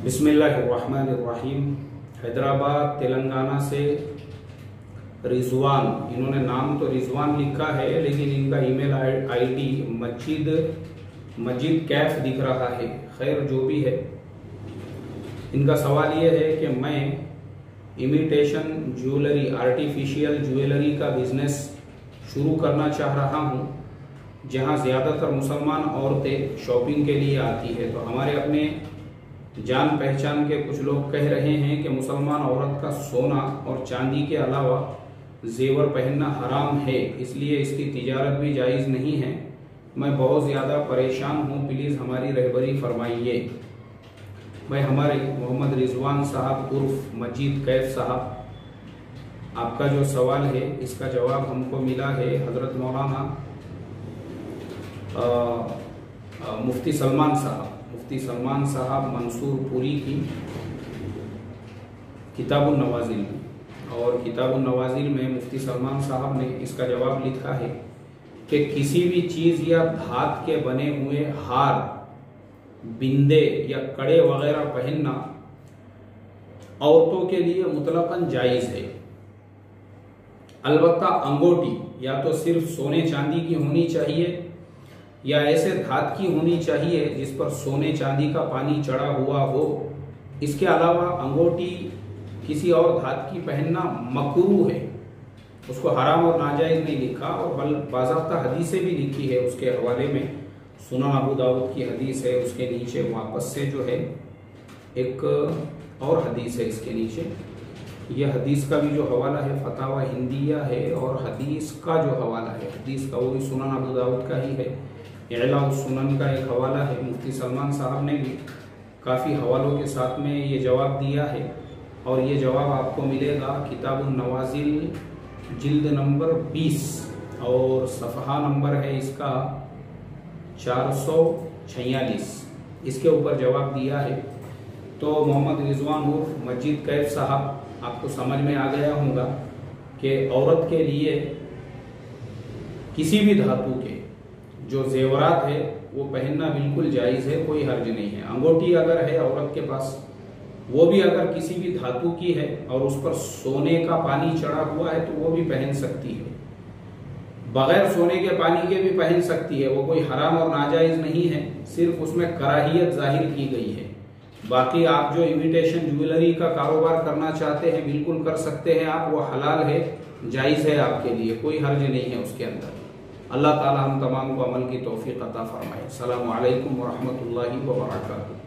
बिस्मिल्लाहिर्रहमानिर्रहीम। हैदराबाद तेलंगाना से रिजवान, इन्होंने नाम तो रिजवान लिखा है लेकिन इनका ईमेल आईडी मजीद कैफ दिख रहा है। खैर जो भी है, इनका सवाल ये है कि मैं इमिटेशन ज्वेलरी, आर्टिफिशियल ज्वेलरी का बिजनेस शुरू करना चाह रहा हूँ, जहाँ ज़्यादातर मुसलमान औरतें शॉपिंग के लिए आती है। तो हमारे अपने जान पहचान के कुछ लोग कह रहे हैं कि मुसलमान औरत का सोना और चांदी के अलावा जेवर पहनना हराम है, इसलिए इसकी तिजारत भी जायज़ नहीं है। मैं बहुत ज़्यादा परेशान हूँ, प्लीज़ हमारी रहबरी फरमाइए। मैं हमारे मोहम्मद रिजवान साहब उर्फ मजीद कैफ साहब, आपका जो सवाल है इसका जवाब हमको मिला है हज़रत मौलाना मुफ्ती सलमान साहब मंसूर पुरी की किताबुन नवाजिल में। और किताबुन नवाजिल में मुफ्ती सलमान साहब ने इसका जवाब लिखा है कि किसी भी चीज़ या धात के बने हुए हार, बिंदे या कड़े वगैरह पहनना औरतों के लिए मुतलकन जायज़ है। अलबत्ता अंगूठी या तो सिर्फ सोने चांदी की होनी चाहिए या ऐसे धात की होनी चाहिए जिस पर सोने चांदी का पानी चढ़ा हुआ हो। इसके अलावा अंगूठी किसी और धात की पहनना मकरूह है, उसको हराम और नाजायज़ नहीं लिखा, और बाज़ाब्ता हदीसें भी लिखी है उसके हवाले में। सुनन अबू दाऊद की हदीस है, उसके नीचे वापस से जो है एक और हदीस है इसके नीचे। यह हदीस का भी जो हवाला है फतावा हिंदिया है, और हदीस का जो हवाला है हदीस का वो भी सुनन अबू दाऊद का ही है। इला सुनन का एक हवाला है। मुफ्ती सलमान साहब ने भी काफ़ी हवालों के साथ में ये जवाब दिया है, और ये जवाब आपको मिलेगा किताबुन नवाजिल जिल्द नंबर 20 और सफ़हा नंबर है इसका 446। इसके ऊपर जवाब दिया है। तो मोहम्मद रिजवान उर्फ मजीद कैफ साहब, आपको समझ में आ गया होगा कि औरत के लिए किसी भी धातु के जो जेवरात है वो पहनना बिल्कुल जायज़ है, कोई हर्ज नहीं है। अंगूठी अगर है औरत के पास, वो भी अगर किसी भी धातु की है और उस पर सोने का पानी चढ़ा हुआ है तो वो भी पहन सकती है। बगैर सोने के पानी के भी पहन सकती है, वो कोई हराम और नाजायज़ नहीं है, सिर्फ उसमें कराहियत जाहिर की गई है। बाकी आप जो इमिटेशन ज्वेलरी का कारोबार करना चाहते हैं बिल्कुल कर सकते हैं आप, वो हलाल है, जायज़ है आपके लिए, कोई हर्ज नहीं है उसके अंदर। अल्लाह ताला हम तमाम को अमल की तौफीक अता फरमाए। अस्सलामु अलैकुम व रहमतुल्लाहि व बरकातुहू।